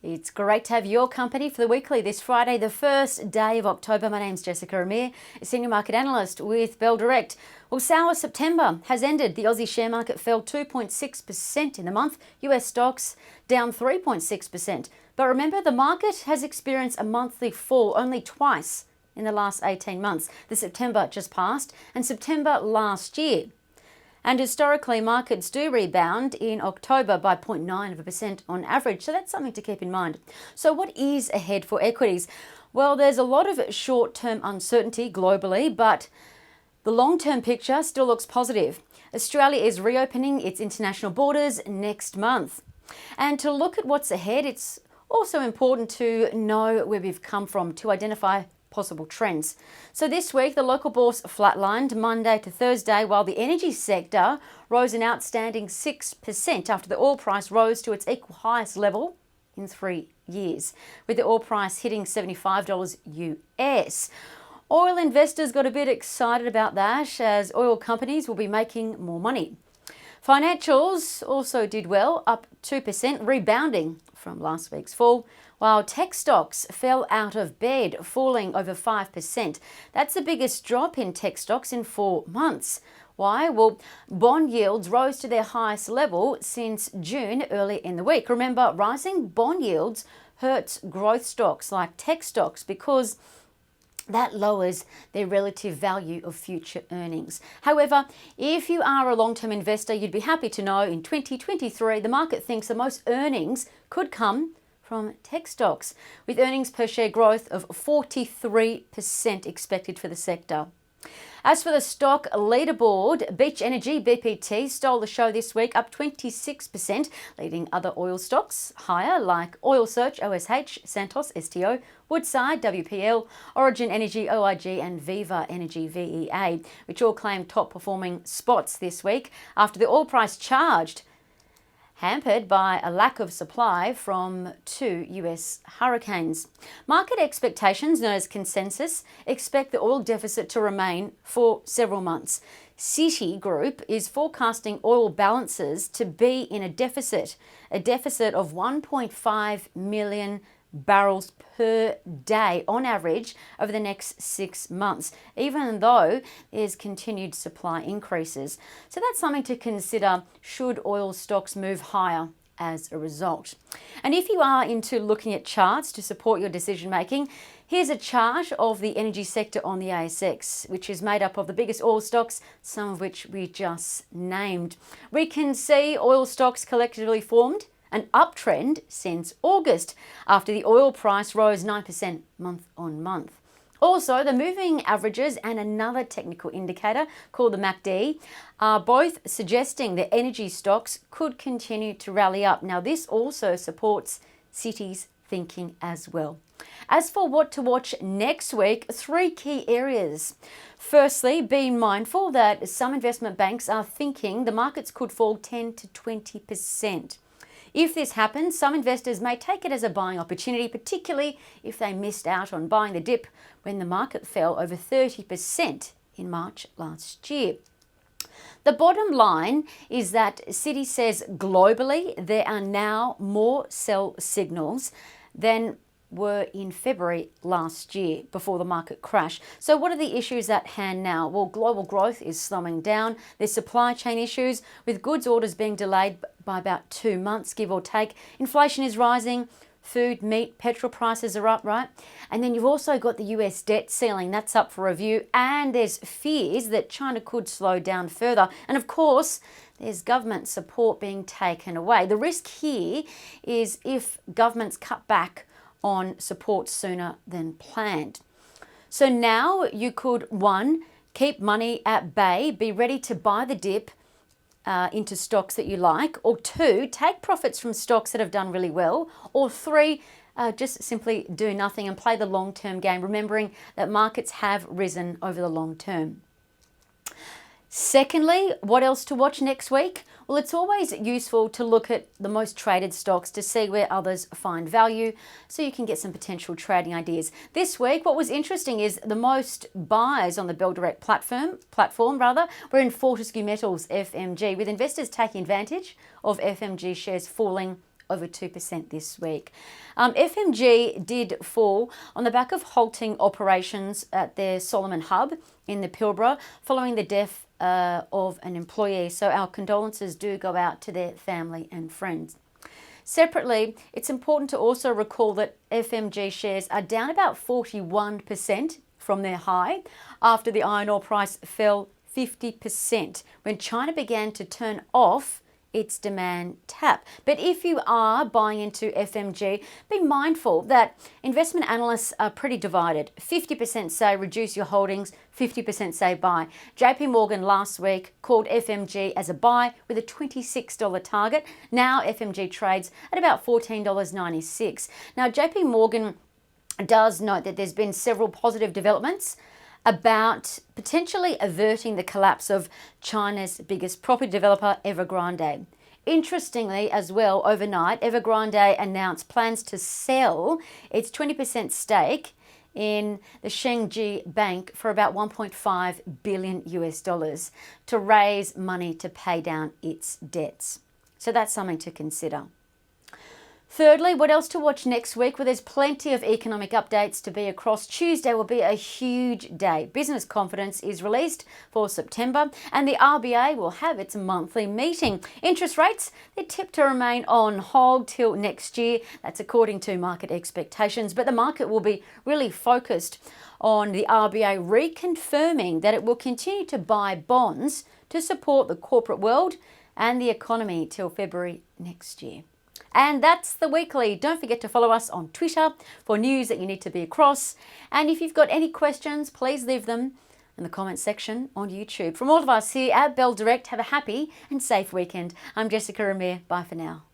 It's great to have your company for the weekly this Friday, the first day of October. My name's Jessica Amir, a senior market analyst with Bell Direct. Well, sour September has ended. The Aussie share market fell 2.6% in the month. US stocks down 3.6%. But remember, the market has experienced a monthly fall only twice in the last 18 months. The September just passed and September last year. And historically, markets do rebound in October by 0.9% on average. So that's something to keep in mind. So what is ahead for equities? Well, there's a lot of short-term uncertainty globally, but the long-term picture still looks positive. Australia is reopening its international borders next month. And to look at what's ahead, it's also important to know where we've come from to identify possible trends. So this week, the local bourse flatlined Monday to Thursday, while the energy sector rose an outstanding 6% after the oil price rose to its equal highest level in 3 years, with the oil price hitting $75 US. Oil investors got a bit excited about that, as oil companies will be making more money. Financials also did well, up 2%, rebounding from last week's fall, while tech stocks fell out of bed, falling over 5%. That's the biggest drop in tech stocks in 4 months. Why? Well, bond yields rose to their highest level since June early in the week. Remember, rising bond yields hurts growth stocks like tech stocks because that lowers their relative value of future earnings. However, if you are a long-term investor, you'd be happy to know in 2023, the market thinks the most earnings could come from tech stocks, with earnings per share growth of 43% expected for the sector. As for the stock leaderboard, Beach Energy, BPT, stole the show this week, up 26%, leading other oil stocks higher like Oil Search, OSH, Santos, STO, Woodside, WPL, Origin Energy, OIG, and Viva Energy, VEA, which all claimed top-performing spots this week after the oil price charged, hampered by a lack of supply from 2 US hurricanes. Market expectations, known as consensus, expect the oil deficit to remain for several months. Citigroup is forecasting oil balances to be in a deficit of 1.5 million barrels per day on average over the next 6 months, even though there's continued supply increases. So that's something to consider should oil stocks move higher as a result. And if you are into looking at charts to support your decision making, here's a chart of the energy sector on the ASX, which is made up of the biggest oil stocks, some of which we just named. We can see oil stocks collectively formed an uptrend since August after the oil price rose 9% month on month. Also, the moving averages and another technical indicator called the MACD are both suggesting that energy stocks could continue to rally up. Now, this also supports Citi's thinking as well. As for what to watch next week, 3 key areas. Firstly, be mindful that some investment banks are thinking the markets could fall 10 to 20%. If this happens, some investors may take it as a buying opportunity, particularly if they missed out on buying the dip when the market fell over 30% in March last year. The bottom line is that Citi says globally there are now more sell signals than were in February last year before the market crash. So what are the issues at hand now? Well, global growth is slowing down. There's supply chain issues with goods orders being delayed by about 2 months, give or take. Inflation is rising. Food, meat, petrol prices are up, right? And then you've also got the US debt ceiling, that's up for review. And there's fears that China could slow down further. And of course, there's government support being taken away. The risk here is if governments cut back on support sooner than planned. So now you could, 1, keep money at bay, be ready to buy the dip into stocks that you like, or 2, take profits from stocks that have done really well, or 3, just simply do nothing and play the long-term game, remembering that markets have risen over the long term. Secondly, what else to watch next week? Well, it's always useful to look at the most traded stocks to see where others find value so you can get some potential trading ideas. This week, what was interesting is the most buys on the Bell Direct platform were in Fortescue Metals, FMG, with investors taking advantage of FMG shares falling over 2% this week. FMG did fall on the back of halting operations at their Solomon hub in the Pilbara following the death of an employee. So our condolences do go out to their family and friends. Separately, it's important to also recall that FMG shares are down about 41% from their high after the iron ore price fell 50% when China began to turn off its demand tap. But if you are buying into FMG, be mindful that investment analysts are pretty divided. 50% say reduce your holdings, 50% say buy. JP Morgan last week called FMG as a buy with a $26 target. Now FMG trades at about $14.96. Now JP Morgan does note that there's been several positive developments about potentially averting the collapse of China's biggest property developer, Evergrande. Interestingly, as well, overnight, Evergrande announced plans to sell its 20% stake in the Shengji Bank for about $1.5 billion to raise money to pay down its debts. So that's something to consider. Thirdly, what else to watch next week? Well, there's plenty of economic updates to be across. Tuesday will be a huge day. Business confidence is released for September and the RBA will have its monthly meeting. Interest rates, they're tipped to remain on hold till next year. That's according to market expectations, but the market will be really focused on the RBA reconfirming that it will continue to buy bonds to support the corporate world and the economy till February next year. And that's the weekly. Don't forget to follow us on Twitter for news that you need to be across. And if you've got any questions, please leave them in the comments section on YouTube. From all of us here at Bell Direct, have a happy and safe weekend. I'm Jessica Amir. Bye for now.